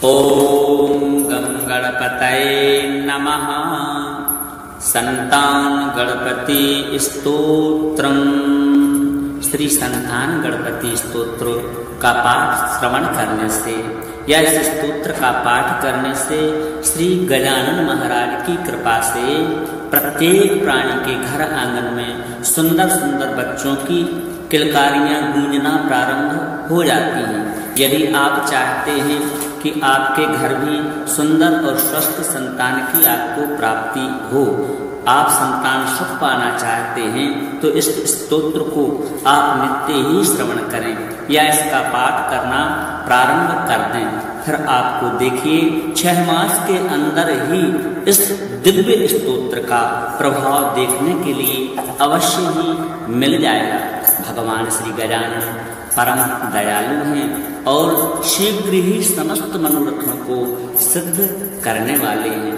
ओम गं गणपतये नमः। संतान गणपति स्तोत्रम। श्री संतान गणपति स्तोत्र का पाठ श्रवण करने से या इस स्तोत्र का पाठ करने से श्री गजानन महाराज की कृपा से प्रत्येक प्राणी के घर आंगन में सुंदर सुंदर बच्चों की किलकारियां गूंजना प्रारंभ हो जाती हैं। यदि आप चाहते हैं कि आपके घर भी सुंदर और स्वस्थ संतान की आपको प्राप्ति हो, आप संतान सुख पाना चाहते हैं, तो इस स्तोत्र को आप नित्य ही श्रवण करें या इसका पाठ करना प्रारंभ कर दें। फिर आपको देखिए 6 मास के अंदर ही इस दिव्य स्तोत्र का प्रभाव देखने के लिए अवश्य ही मिल जाएगा। भगवान श्री गजानन परम दयालु हैं और शीघ्र ही समस्त मनोरथों को सिद्ध करने वाले हैं।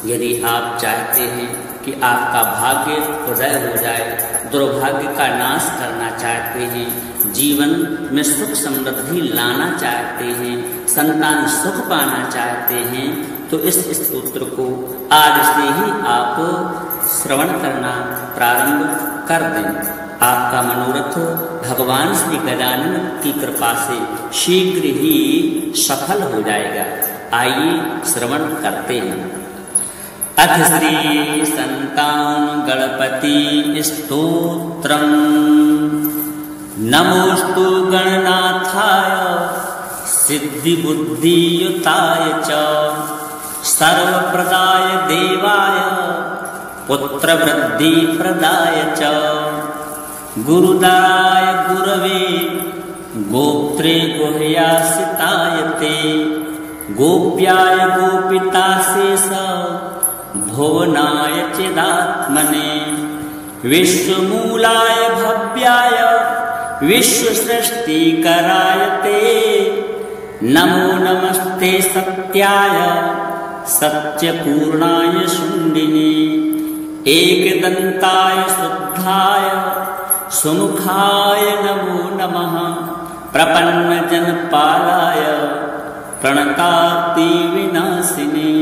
यदि आप चाहते हैं कि आपका भाग्य उदय हो जाए, दुर्भाग्य का नाश करना चाहते हैं, जीवन में सुख समृद्धि लाना चाहते हैं, संतान सुख पाना चाहते हैं, तो इस स्तोत्र को आज से ही आप श्रवण करना प्रारंभ कर दें। आपका मनोरथ भगवान श्री गजानन की कृपा से शीघ्र ही सफल हो जाएगा। आइए श्रवण करते हैं। अथ श्री संतान गणपति स्तोत्रम। नमोस्तु गणनाथाय सिद्धिबुद्धियुताय च सर्वप्रदाय देवाय पुत्रवृद्धिप्रदाय च गुरुदाय गुरवे गोप्त्रे गुह्यासिताय ते गोप्याय गोपिताशेष भुवनाय चिदात्मने विश्वमूलाय भव्याय विश्वसृष्टिकराय ते नमो नमस्ते सत्याय सत्यपूर्णाय शुण्डिने एकदन्ताय शुद्धाय सुमुखाय नमो नमः प्रपन्नजनपालाय प्रणतार्ति विनाशिने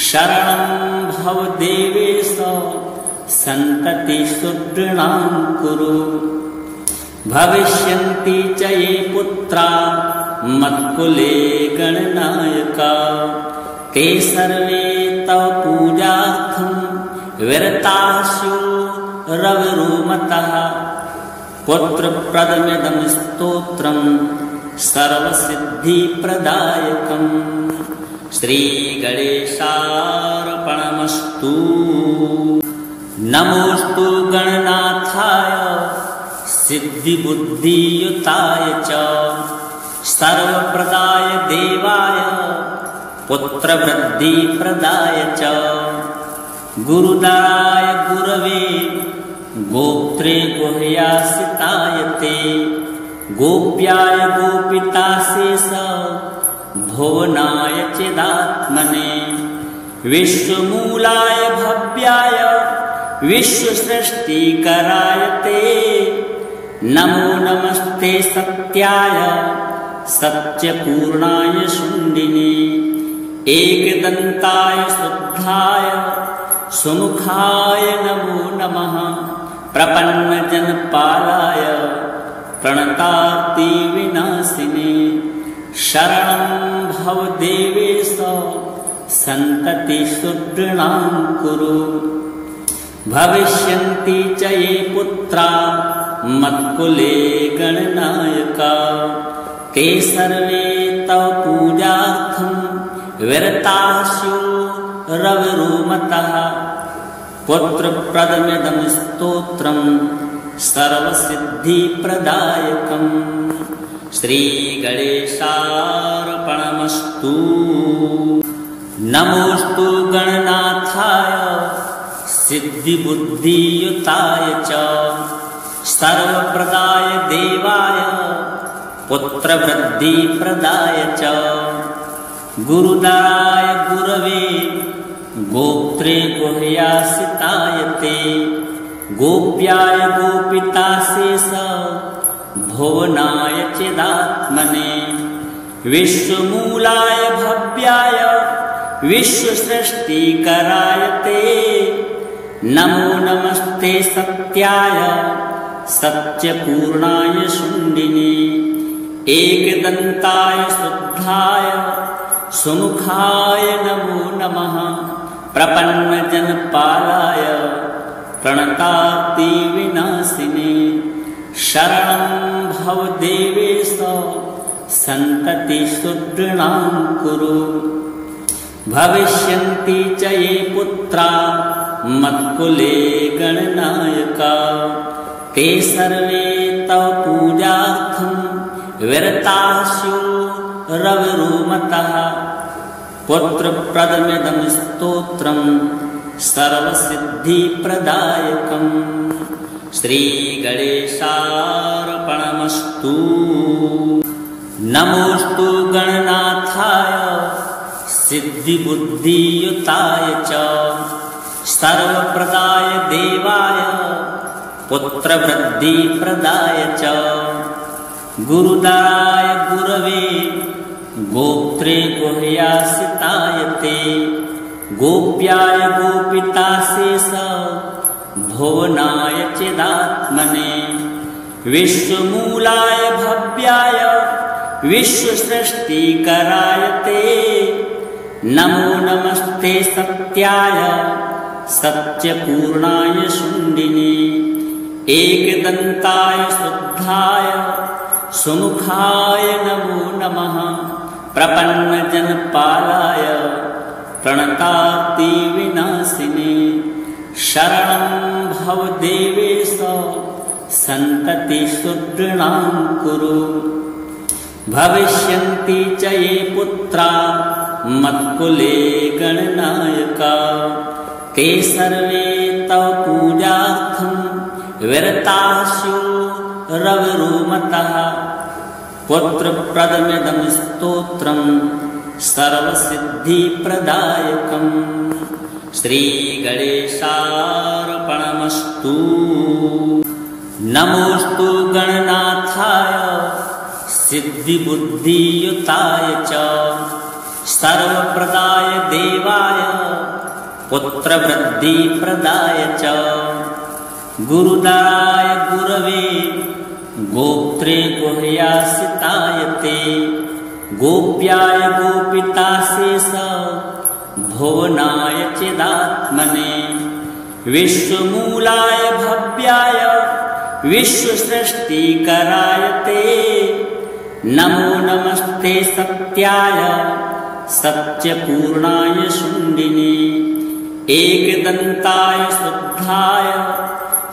शरणं भव देवेश सन्तति सुदृढां कुरु भविष्यन्ति च ये पुत्रा मत्कुले गणनायका ते सर्वे तव पूजार्थं विरताः स्युः रविरुमतः पुत्रप्रदमिदं स्तोत्रं सर्वसिद्धिप्रदायकम् श्रीगणेशार्पणमस्तु। नमोस्तु गणनाथाय सिद्धिबुद्धियुताय च सर्वप्रदाय देवाय पुत्रवृद्धिप्रदाय च गुरुदाय गुरवे गोप्त्रे गुह्यासिताय ते गोप्याय गोपिताशेष भुवनाय चिदात्मने विश्वमूलाय भव्याय विश्वसृष्टिकराय ते नमो नमस्ते सत्याय सत्यपूर्णाय शुण्डिने एकदन्ताय शुद्धाय सुमुखाय नमो नमः प्रपन्नजनपालाय प्रणतार्ति विनाशिने शरणं भव देवेश सन्तति सुदृढां कुरु भविष्यन्ति च ये पुत्रा मत्कुले गणनायका ते सर्वे तव पूजार्थं विरताः स्युः रविरुमतः पुत्रप्रदमिदं स्तोत्रं सर्वसिद्धिप्रदायकम् श्रीगणेशार्पणमस्तु। नमोस्तु गणनाथाय सिद्धिबुद्धियुताय च सर्वप्रदाय देवाय पुत्रवृद्धिप्रदाय च गुरुदाय गुरवे गोप्त्रे गुह्यासिताय ते गोप्याय गोपिताशेष भुवनाय चिदात्मने विश्वमूलाय भव्याय विश्वसृष्टिकराय ते नमो नमस्ते सत्याय सत्यपूर्णाय शुण्डिने एकदन्ताय शुद्धाय सुमुखाय नमो नमः प्रपन्नजनपालाय प्रणतार्तिविनाशिने शरणं भव देवेश सन्ततिसुदृढां कुरु भविष्यन्ति च ये पुत्रा मत्कुले गणनायका ते सर्वे तव पूजार्थं विरताः स्युः रविरुमतः पुत्रप्रदमिदं स्तोत्रं सर्वसिद्धिप्रदायकम् श्रीगणेशार्पणमस्तु। नमोऽस्तु गणनाथाय सिद्धिबुद्धियुताय च सर्वप्रदाय देवाय पुत्रवृद्धिप्रदाय च गुरुदाय गुरवे गोप्त्रे गुह्यासिताय ते गोप्याय गोपिताशेष भुवनाय चिदात्मने विश्वमूलाय भव्याय विश्वसृष्टिकराय ते नमो नमस्ते सत्याय सत्यपूर्णाय शुण्डिने एकदन्ताय शुद्धाय सुमुखाय नमो नमः प्रपन्नजनपालाय प्रणतार्तिविनाशिने शरणं भव देवेश सन्ततिसुदृढां कुरु भविष्यन्ति च ये पुत्रा मत्कुले गणनायका ते सर्वे तव पूजार्थं विरताः स्युः रविरुमतः पुत्रप्रदमिदं स्तोत्रं सर्वसिद्धिप्रदायकम् श्रीगणेशार्पणमस्तु। नमोऽस्तु गणनाथाय सिद्धिबुद्धियुताय च सर्वप्रदाय देवाय पुत्रवृद्धिप्रदाय च गुरुदाय गुरवे गोप्त्रे गुह्यासिताय ते गोप्याय गोपिताशेष भुवनाय चिदात्मने विश्वमूलाय भव्याय विश्वसृष्टिकराय ते नमो नमस्ते सत्याय सत्यपूर्णाय शुण्डिने एकदन्ताय शुद्धाय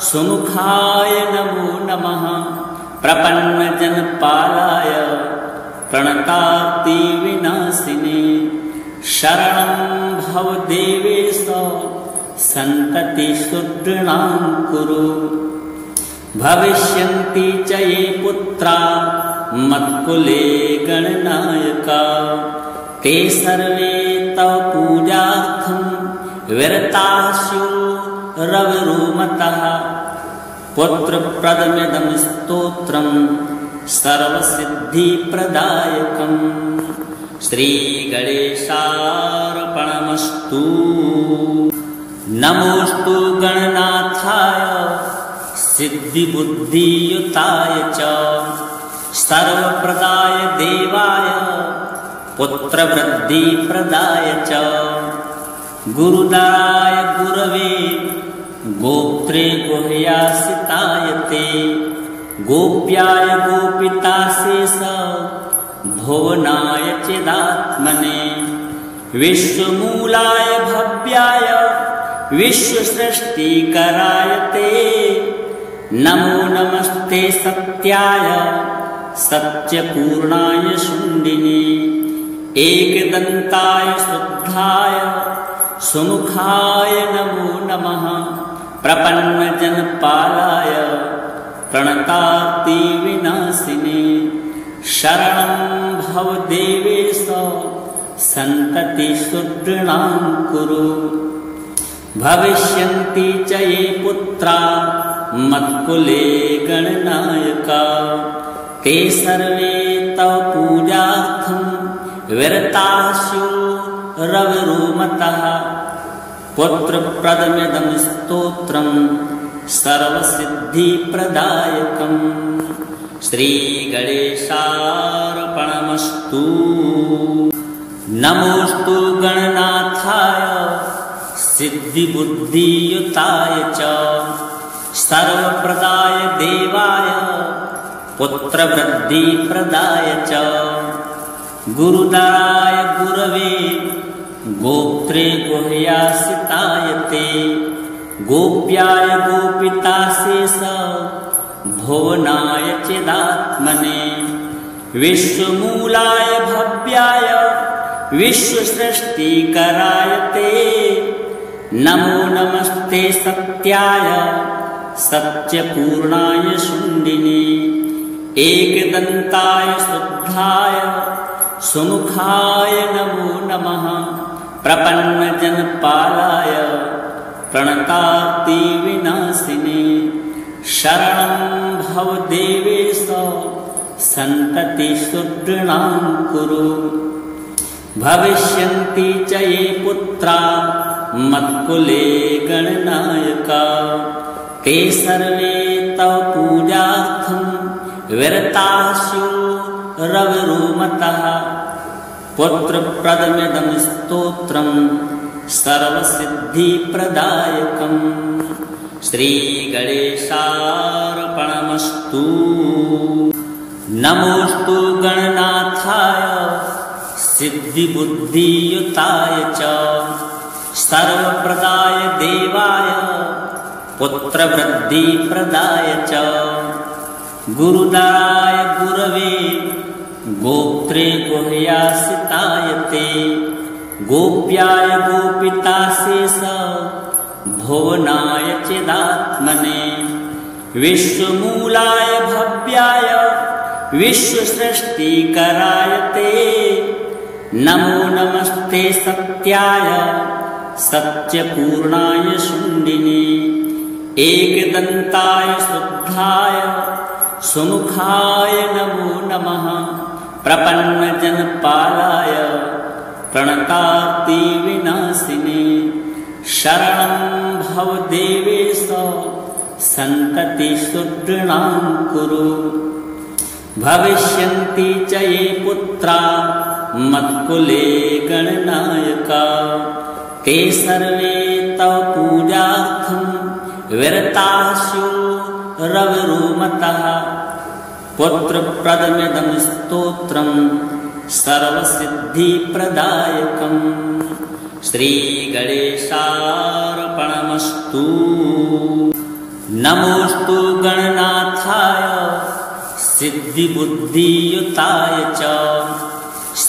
सुमुखाय नमो नमः प्रपन्नजनपालाय प्रणतार्तिविनाशिने शरणं भव देवेश सन्ततिसुदृढां कुरु भविष्यन्ति च ये पुत्रा मत्कुले गणनायका ते सर्वे तव पूजार्थं विरताः स्युः रविरुमतः पुत्रप्रदमिदं स्तोत्रं सर्वसिद्धिप्रदायकम् श्रीगणेशार्पणमस्तु। नमोऽस्तु गणनाथाय सिद्धिबुद्धियुताय च सर्वप्रदाय देवाय पुत्रवृद्धिप्रदाय च गुरुदाय गुरवे गोप्त्रे गुह्यासिताय ते गोप्याय गोपिताशेष भुवनाय चिदात्मने विश्वमूलाय भव्याय विश्वसृष्टिकराय ते नमो नमस्ते सत्याय सत्यपूर्णाय शुण्डिने एकदन्ताय शुद्धाय सुमुखाय नमो नमः प्रपन्नजनपालाय प्रणतार्तिविनाशिने शरणं भव देवेश सन्ततिसुदृढां कुरु भविष्यन्ति च ये पुत्रा मत्कुले गणनायका ते सर्वे तव पूजार्थं विरताः स्युः रविरुमतः पुत्रप्रदमिदं स्तोत्रं सर्वसिद्धिप्रदायकम् श्रीगणेशार्पणमस्तु। नमोऽस्तु गणनाथाय सिद्धिबुद्धियुताय च सर्वप्रदाय देवाय पुत्रवृद्धिप्रदाय च गुरुदाय गुरवे गोप्त्रे गुह्यासिताय ते गोप्याय गोपिताशेष भुवनाय चिदात्मने विश्वमूलाय भव्याय विश्वसृष्टिकराय ते नमो नमस्ते सत्याय सत्यपूर्णाय शुण्डिने एकदन्ताय शुद्धाय सुमुखाय नमो नमः प्रपन्नजनपालाय प्रणतार्तिविनाशिने शरणं भव देवेश सन्ततिशुद्धां कुरु भविष्यन्ति च ये पुत्रा मत्कुले गणनायका ते सर्वे तव पूजार्थं विरताः स्युः रविरुमतः पुत्रप्रदमिदं स्तोत्रं सर्वसिद्धिप्रदायकम् श्रीगणेशार्पणमस्तु। नमोऽस्तु गणनाथाय सिद्धिबुद्धियुताय च सर्वप्रदाय देवाय पुत्रवृद्धिप्रदाय च गुरुदाय गुरवे गोप्त्रे गुह्यासिताय ते गोप्याय गोपिताशेष भुवनाय चिदात्मने विश्वमूलाय भव्याय विश्वसृष्टिकराय ते नमो नमस्ते सत्याय सत्यपूर्णाय शुण्डिने एकदन्ताय शुद्धाय सुमुखाय नमो नमः प्रपन्नजनपालाय प्रणतार्तिविनाशिने शरणं भव देवेश सन्ततिशुद्धां कुरु भविष्यन्ति च ये पुत्रा मत्कुले गणनायका ते सर्वे तव पूजार्थं विरताः स्युः रविरुमतः पुत्रप्रदमिदं स्तोत्रं सर्वसिद्धिप्रदायकम् श्रीगणेशार्पणमस्तु। नमोऽस्तु गणनाथाय सिद्धिबुद्धियुताय च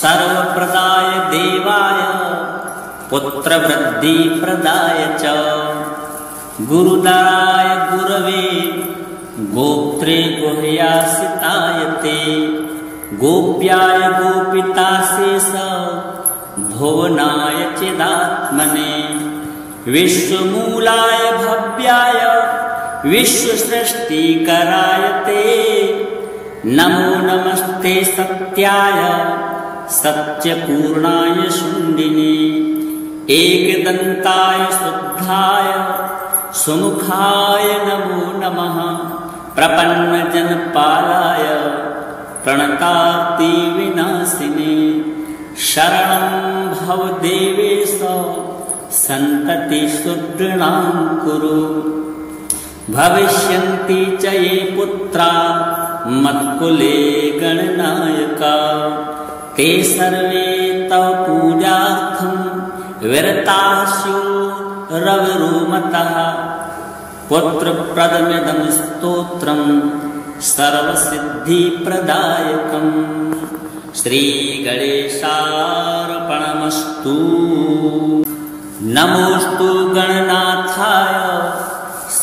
सर्वप्रदाय देवाय पुत्रवृद्धिप्रदाय च गुरुदाय गुरवे गोप्त्रे गुह्यासिताय ते गोप्याय गोपिताशेष भुवनाय चिदात्मने विश्वमूलाय भव्याय विश्वसृष्टिकराय ते नमो नमस्ते सत्याय सत्यपूर्णाय शुण्डिने एकदन्ताय शुद्धाय सुमुखाय नमो नमः प्रपन्नजनपालाय प्रणतार्तिविनाशिने शरणं भव देवेश सन्ततिशुद्धां कुरु भविष्यन्ति च ये पुत्रा मत्कुले गणनायका ते सर्वे तव पूजार्थं विरताः स्युः रविरुमतः पुत्रप्रदमिदं स्तोत्रं सर्वसिद्धिप्रदायकम् श्रीगणेशार्पणमस्तु। नमोऽस्तु गणनाथाय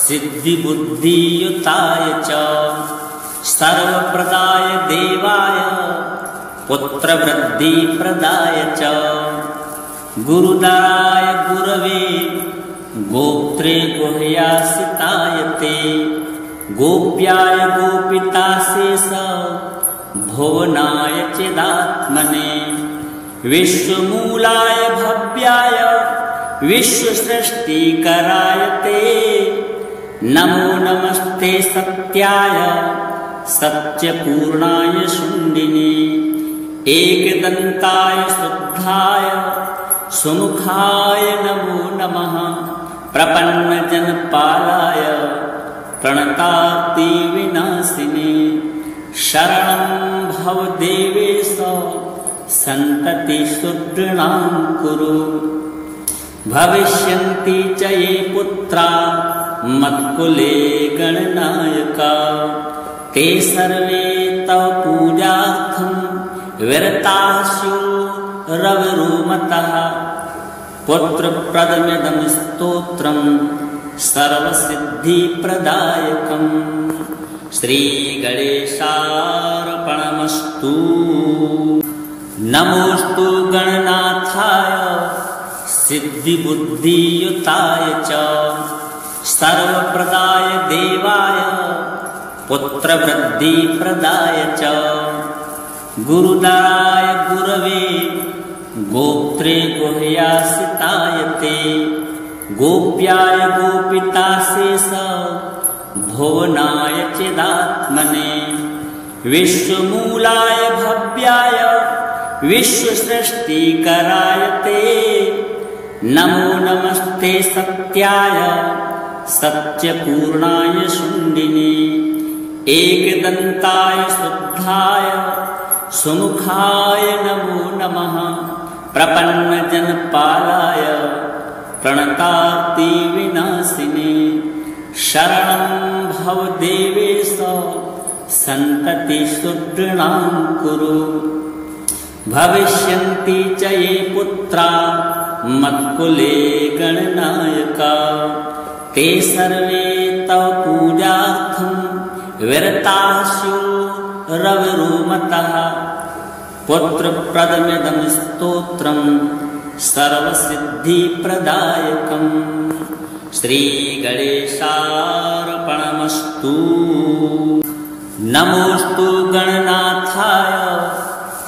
सिद्धिबुद्धियुताय च सर्वप्रदाय देवाय पुत्रवृद्धिप्रदाय च गुरुदाय गुरवे गोप्त्रे गुह्यासिताय ते गोप्याय गोपिताशेष भुवनाय चिदात्मने विश्वमूलाय भव्याय विश्वसृष्टिकराय ते नमो नमस्ते सत्याय सत्यपूर्णाय शुण्डिने एकदन्ताय शुद्धाय सुमुखाय नमो नमः प्रपन्नजनपालाय प्रणतार्तिविनाशिने शरणं भव देवेश सन्ततिसुदृढां कुरु भविष्यन्ति च ये पुत्रा मत्कुले गणनायका ते सर्वे तव पूजार्थं विरताः स्युः रविरुमतः पुत्रप्रदमिदं स्तोत्रं सर्वसिद्धिप्रदायकम् श्रीगणेशार्पणमस्तु। नमोऽस्तु गणनाथाय सिद्धिबुद्धियुताय च सर्वप्रदाय देवाय पुत्रवृद्धिप्रदाय च गुरुदाय गुरवे गोप्त्रे गुह्यासिताय ते गोप्याय गोपिताशेष भुवनाय चिदात्मने विश्वमूलाय भव्याय विश्वसृष्टिकराय ते नमो नमस्ते सत्याय सत्यपूर्णाय शुण्डिने एकदन्ताय शुद्धाय सुमुखाय नमो नमः प्रपन्नजनपालाय प्रणतार्तिविनाशिने शरणं भव देवेश सन्ततिसुदृढां कुरु भविष्यन्ति च ये पुत्रा मत्कुले गणनायका ते सर्वे तव पूजार्थं विरताः स्युः रविरुमतः पुत्रप्रदमिदं स्तोत्रं सर्वसिद्धिप्रदायकम् श्रीगणेशार्पणमस्तु। नमोऽस्तु गणनाथाय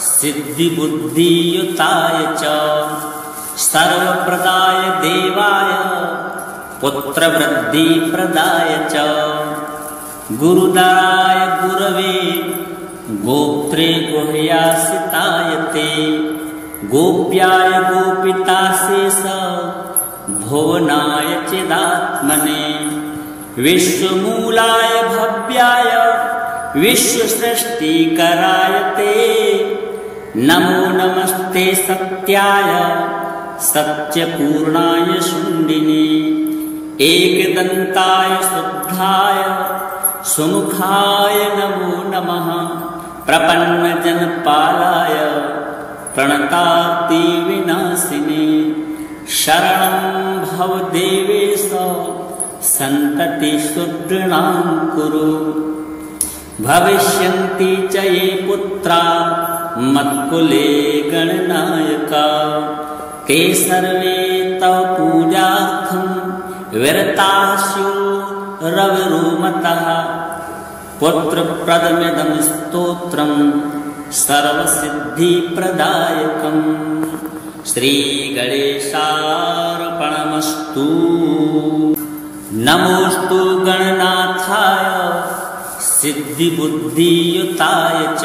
सिद्धिबुद्धियुताय च सर्वप्रदाय देवाय पुत्रवृद्धिप्रदाय च गुरुदाय गुरवे गोप्त्रे गुह्यासिताय ते गोप्याय गोपिताशेष भुवनाय चिदात्मने विश्वमूलाय भव्याय विश्वसृष्टिकराय ते नमो नमस्ते सत्याय सत्यपूर्णाय शुण्डिने एकदन्ताय शुद्धाय सुमुखाय नमो नमः प्रपन्नजनपालाय प्रणतार्तिविनाशिने शरणं भव देवेश सन्ततिसुदृढां कुरु भविष्यन्ति च ये पुत्रा मत्कुले गणनायका ते सर्वे तव पूजार्थं विरताः स्युः रविरुमतः पुत्रप्रदमिदं स्तोत्रं सर्वसिद्धिप्रदायकम् श्रीगणेशार्पणमस्तु। नमोऽस्तु गणनाथाय सिद्धिबुद्धियुताय च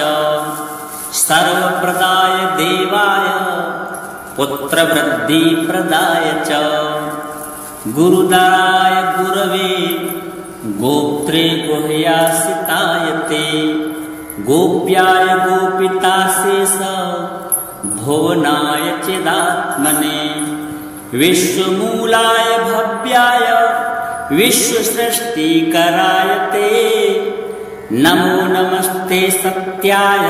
सर्वप्रदाय देवाय पुत्रवृद्धिप्रदाय च गुरुदाय गुरवे गोप्त्रे गुह्यासिताय ते गोप्याय गोपिताशेष भुवनाय चिदात्मने विश्वमूलाय भव्याय विश्वसृष्टिकराय ते नमो नमस्ते सत्याय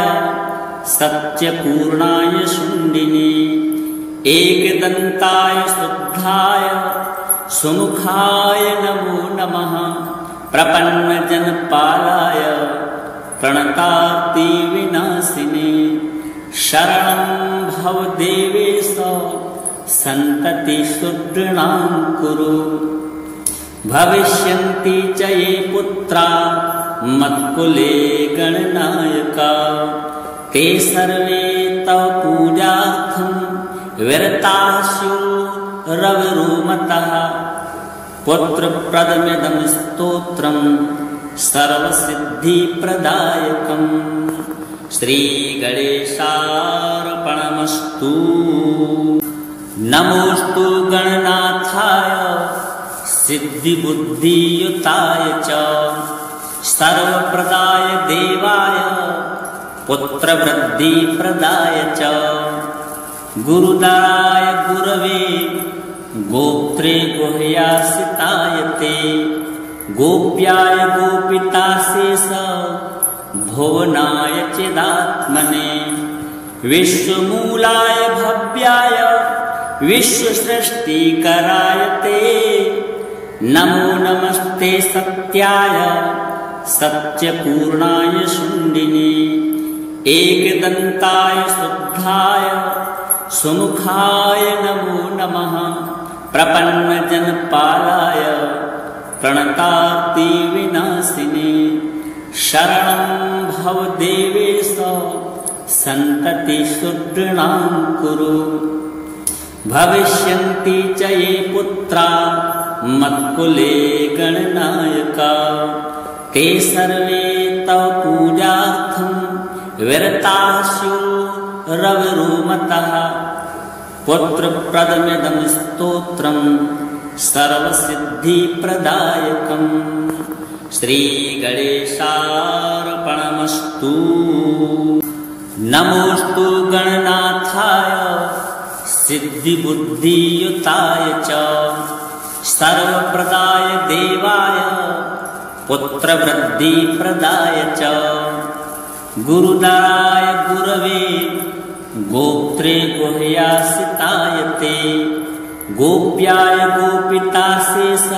सत्यपूर्णाय शुण्डिने एकदन्ताय शुद्धाय सुमुखाय नमो नमः प्रपन्नजनपालाय प्रणतार्तिविनाशिने शरणं भव देवेश सन्ततिसुदृढां कुरु भविष्यन्ति च ये पुत्रा मत्कुले गणनायका ते सर्वे तव पूजार्थं विरतास्यो रविरुमतः पुत्रप्रदमिदं स्तोत्रं सर्वसिद्धिप्रदायकम् श्रीगणेशार्पणमस्तु। नमोस्तु गणनाथाय सिद्धिबुद्धियुताय च सर्वप्रदाय देवाय पुत्रवृद्धिप्रदाय च गुरुदाय गुरवे गोप्त्रे गुह्यासिताय ते गोप्याय गोपिताशेष भुवनाय चिदात्मने विश्वमूलाय भव्याय विश्वसृष्टिकराय ते नमो नमस्ते सत्याय सत्यपूर्णाय शुण्डिने एकदन्ताय शुद्धाय सुमुखाय नमो नमः प्रपन्नजनपालाय प्रणतार्तिविनाशिने शरणं भव देवेश सन्ततिशुद्धां कुरु भविष्यन्ति च ये पुत्रा मत्कुले गणनायका ते सर्वे तव पूजार्थं विरतास्यो रविरुमतः पुत्रप्रदमिदं स्तोत्रं सर्वसिद्धिप्रदायकम् श्रीगणेशार्पणमस्तु। नमोस्तु गणनाथाय सिद्धिबुद्धियुताय च सर्वप्रदाय देवाय पुत्रवृद्धिप्रदाय च गुरुदाय गुरवे गोप्त्रे गुह्यासिताय ते गोप्याय गोपिताशेष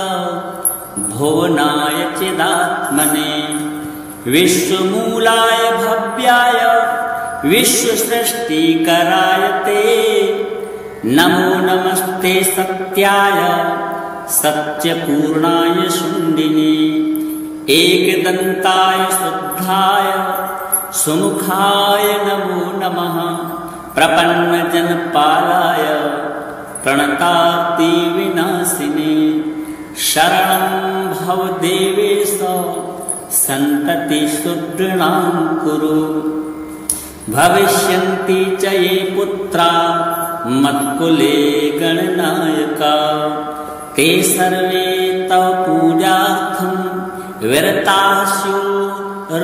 भुवनाय चिदात्मने विश्वमूलाय भव्याय विश्वसृष्टिकराय ते नमो नमस्ते सत्याय सत्यपूर्णाय शुण्डिने एकदन्ताय शुद्धाय सुमुखाय नमो नमः प्रपन्नजनपालाय प्रणतार्तिविनाशिने शरणं भव देवेश सन्ततिशुद्धां कुरु भविष्यन्ति च ये पुत्रा मत्कुले गणनायका ते सर्वे तव पूजार्थं विरतास्यो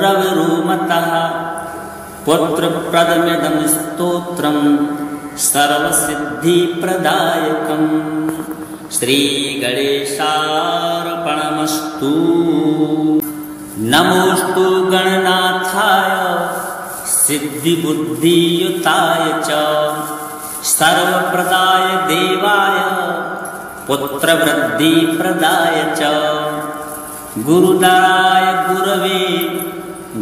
रविरुमतः पुत्रप्रदमिदं स्तोत्रं सर्वसिद्धिप्रदायकम् श्रीगणेशार्पणमस्तु। नमोस्तु गणनाथाय सिद्धिबुद्धियुताय च सर्वप्रदाय देवाय पुत्रवृद्धिप्रदाय च गुरुदाय गुरवे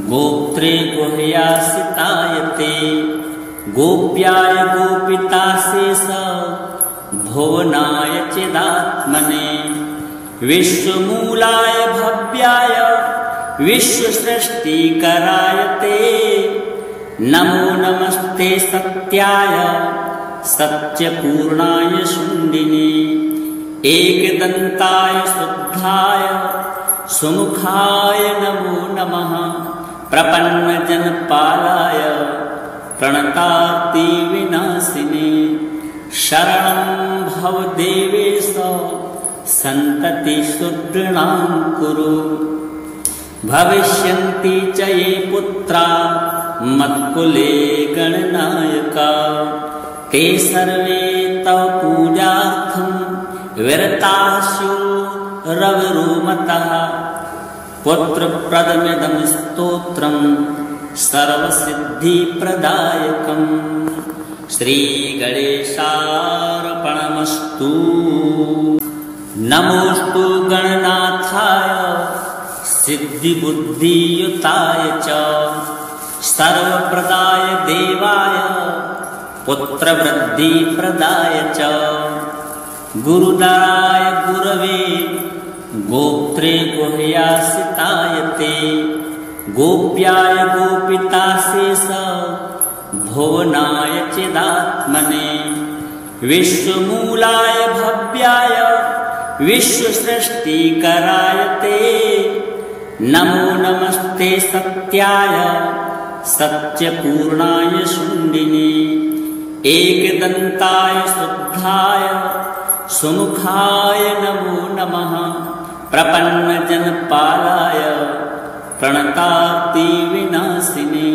गोप्त्रे गुह्यासिताय ते गोप्याय गोपिताशेष भुवनाय चिदात्मने विश्वमूलाय भव्याय विश्वसृष्टिकराय ते नमो नमस्ते सत्याय सत्यपूर्णाय शुण्डिने एकदन्ताय शुद्धाय सुमुखाय नमो नमः प्रपन्नजनपालाय प्रणतार्तिविनाशिने शरणं भव देवेश सन्ततिशुद्धां कुरु भविष्यन्ति च ये पुत्रा मत्कुले गणनायका ते सर्वे तव पूजार्थं विरतास्यो रविरुमतः पुत्रप्रदमिदं स्तोत्रं सर्वसिद्धिप्रदायकम् श्रीगणेशार्पणमस्तु। नमोस्तु गणनाथाय सिद्धिबुद्धियुताय च सर्वप्रदाय देवाय पुत्रवृद्धिप्रदाय च गुरुदाय गुरवे गोप्त्रे गुह्यासिताय ते गोप्याय गोपिताशेष भुवनाय चिदात्मने विश्वमूलाय भव्याय विश्वसृष्टिकराय ते नमो नमस्ते सत्याय सत्यपूर्णाय शुण्डिने एकदन्ताय शुद्धाय सुमुखाय नमो नमः प्रपन्नजनपालाय प्रणतार्तिविनाशिने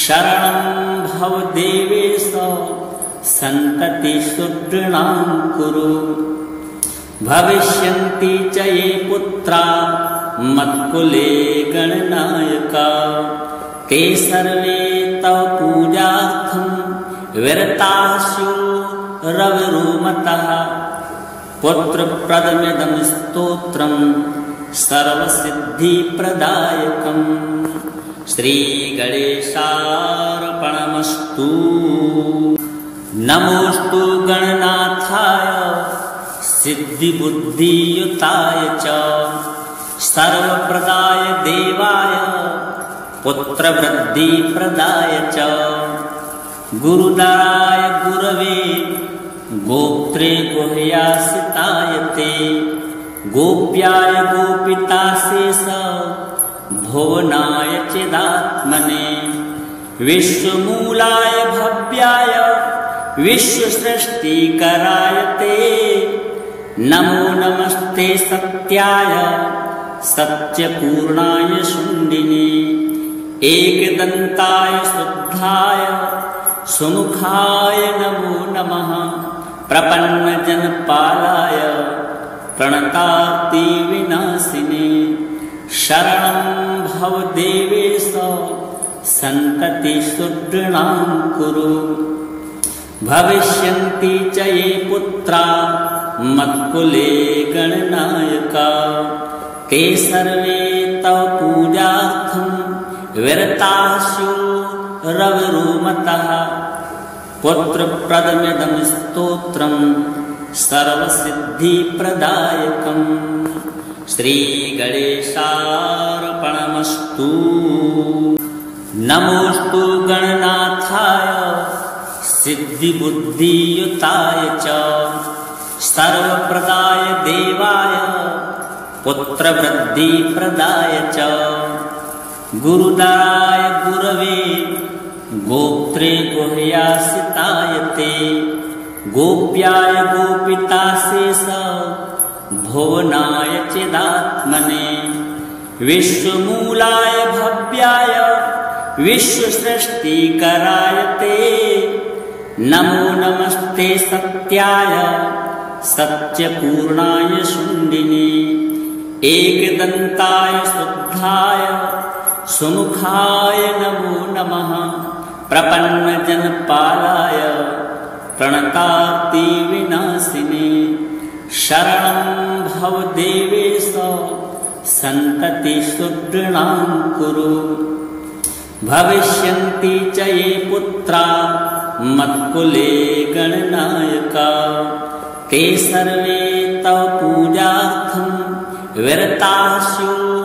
शरणं भव देवेश सन्ततिशूद्राणां कुरु भविष्यन्ति च ये पुत्रा मत्कुले गणनायका ते सर्वे तव पूजार्थं विरताः स्युः रविरुमतः पुत्रप्रदमिदं स्तोत्रं सर्वसिद्धिप्रदायकं श्रीगणेशार्पणमस्तु। नमोस्तु गणनाथाय सिद्धिबुद्धियुताय च सर्वप्रदाय देवाय पुत्रवृद्धिप्रदाय च गुरुदाय गुरवे गोप्त्रे गुह्यासिताय ते गोप्याय गोपिताशेष भुवनाय चिदात्मने विश्वमूलाय भव्याय विश्वसृष्टिकराय ते नमो नमस्ते सत्याय सत्यपूर्णाय शुण्डिने एकदन्ताय शुद्धाय सुमुखाय नमो नमः प्रपन्नजनपालाय प्रणतार्तिविनाशिने शरणं भव देवेश सन्ततिशूद्राणां कुरु भविष्यन्ति च ये पुत्रा मत्कुले गणनायका ते सर्वे तव पूजार्थं विरताः स्युः रविरुमतः पुत्रप्रदमिदं स्तोत्रं सर्वसिद्धिप्रदायकं श्रीगणेशार्पणमस्तु। नमोस्तु गणनाथाय सिद्धिबुद्धियुताय च सर्वप्रदाय देवाय पुत्रवृद्धिप्रदाय च गुरुदाय गुरवे गोप्त्रे गुह्यासिताय ते गोप्याय गोपिताशेष भुवनाय चिदात्मने विश्वमूलाय भव्याय विश्वसृष्टिकराय ते नमो नमस्ते सत्याय सत्यपूर्णाय शुण्डिने एकदन्ताय शुद्धाय सुमुखाय नमो नमः प्रपन्नजनपालाय प्रणतार्तिविनाशिने शरणं भव देवेश सन्ततिशूद्राणां कुरु भविष्यन्ति च ये पुत्रा मत्कुले गणनायका ते सर्वे तव पूजार्थं विरताः स्युः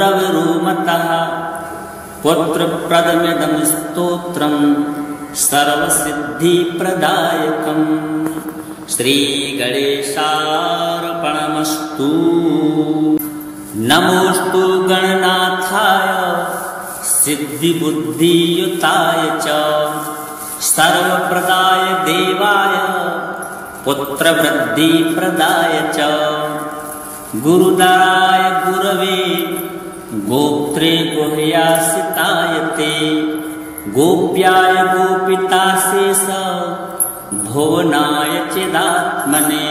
रविरुमतः पुत्रप्रदमिदं स्तोत्रं सर्वसिद्धिप्रदायकं श्रीगणेशार्पणमस्तु। नमोस्तु गणनाथाय सिद्धिबुद्धियुताय च सर्वप्रदाय देवाय पुत्रवृद्धिप्रदाय च गुरुदाय गुरवे गोप्त्रे गुह्यासिताय ते गोप्याय गोपिताशेष भुवनाय चिदात्मने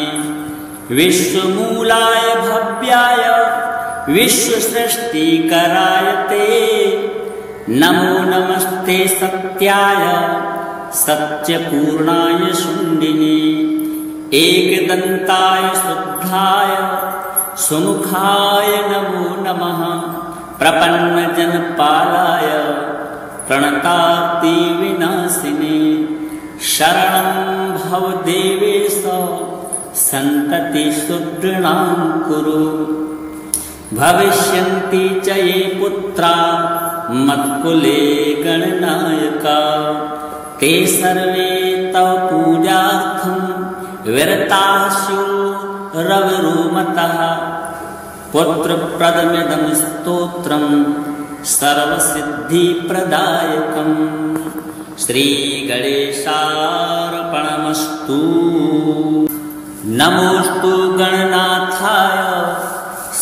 विश्वमूलाय भव्याय विश्वसृष्टिकराय ते नमो नमस्ते सत्याय सत्यपूर्णाय शुण्डिने एकदन्ताय शुद्धाय सुमुखाय नमो नमः प्रपन्नजनपालाय प्रणतार्तिविनाशिने शरणं भव देवेश सन्ततिशूद्राणां कुरु भविष्यन्ति च ये पुत्रा मत्कुले गणनायका ते सर्वे तव पूजार्थं विरताः स्युः रविरुमतः पुत्रप्रदमिदं स्तोत्रं सर्वसिद्धिप्रदायकम् श्रीगणेशार्पणमस्तु। नमोऽस्तु गणनाथाय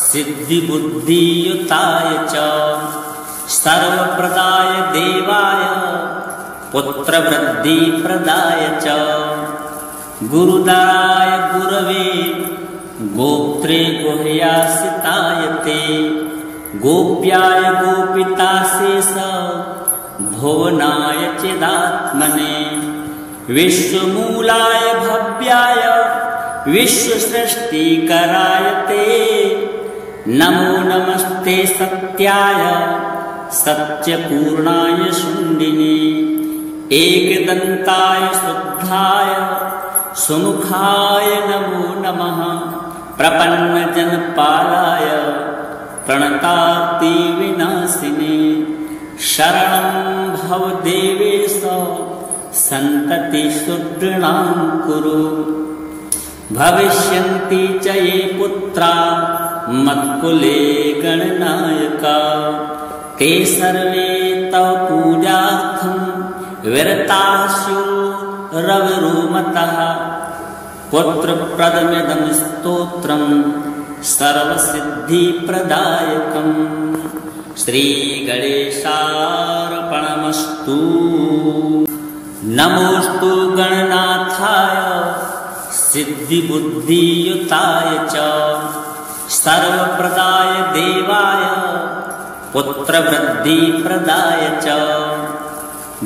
सिद्धिबुद्धियुताय च सर्वप्रदाय देवाय पुत्रवृद्धिप्रदाय च गुरुदाय गुरवे गोप्त्रे गुह्यासिताय ते गोप्याय गोपिताशेष भुवनाय चिदात्मने विश्वमूलाय भव्याय विश्वसृष्टिकराय ते नमो नमस्ते सत्याय सत्यपूर्णाय शुण्डिने एकदन्ताय शुद्धाय सुमुखाय नमो नमः प्रपन्नजनपालाय प्रणतार्तिविनाशिने शरणं भव देवेश सन्ततिसुदृढां कुरु। भविष्यन्ति च ये पुत्रा मत्कुले गणनायका ते सर्वे तव पूजार्थं विरताः स्युः रविरुमतः पुत्रप्रदमिदं स्तोत्रं सर्वसिद्धिप्रदायकम् श्रीगणेशार्पणमस्तु। नमोऽस्तु गणनाथाय सिद्धिबुद्धियुताय च सर्वप्रदाय देवाय पुत्रवृद्धिप्रदाय च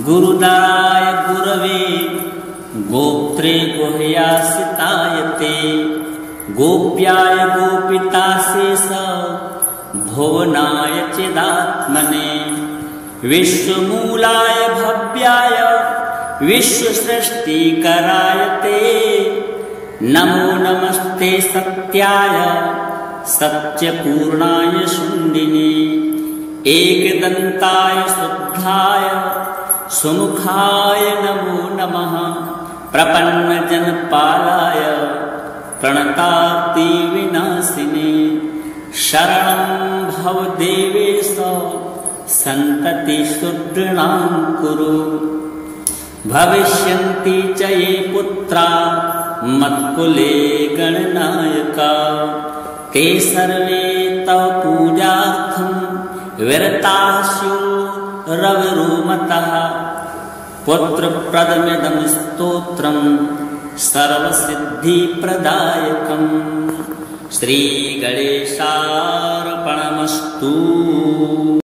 गुरुदाय गुरवे गोप्त्रे गुह्यासिताय ते गोप्याय गोपिताशेष भुवनाय चिदात्मने विश्वमूलाय भव्याय विश्वसृष्टिकराय ते नमो नमस्ते सत्याय सत्यपूर्णाय शुण्डिने एकदन्ताय शुद्धाय सुमुखाय नमो नमः प्रपन्नजनपालाय प्रणतार्तिविनाशिने शरणं भव देवेश सन्ततिसुदृढां कुरु। भविष्यन्ति च ये पुत्रा मत्कुले गणनायका ते सर्वे तव पूजार्थं विरताः स्युः रविरुमतः पुत्रप्रदमिदं स्तोत्रं सर्वसिद्धिप्रदायकम् श्रीगणेशार्पणमस्तु।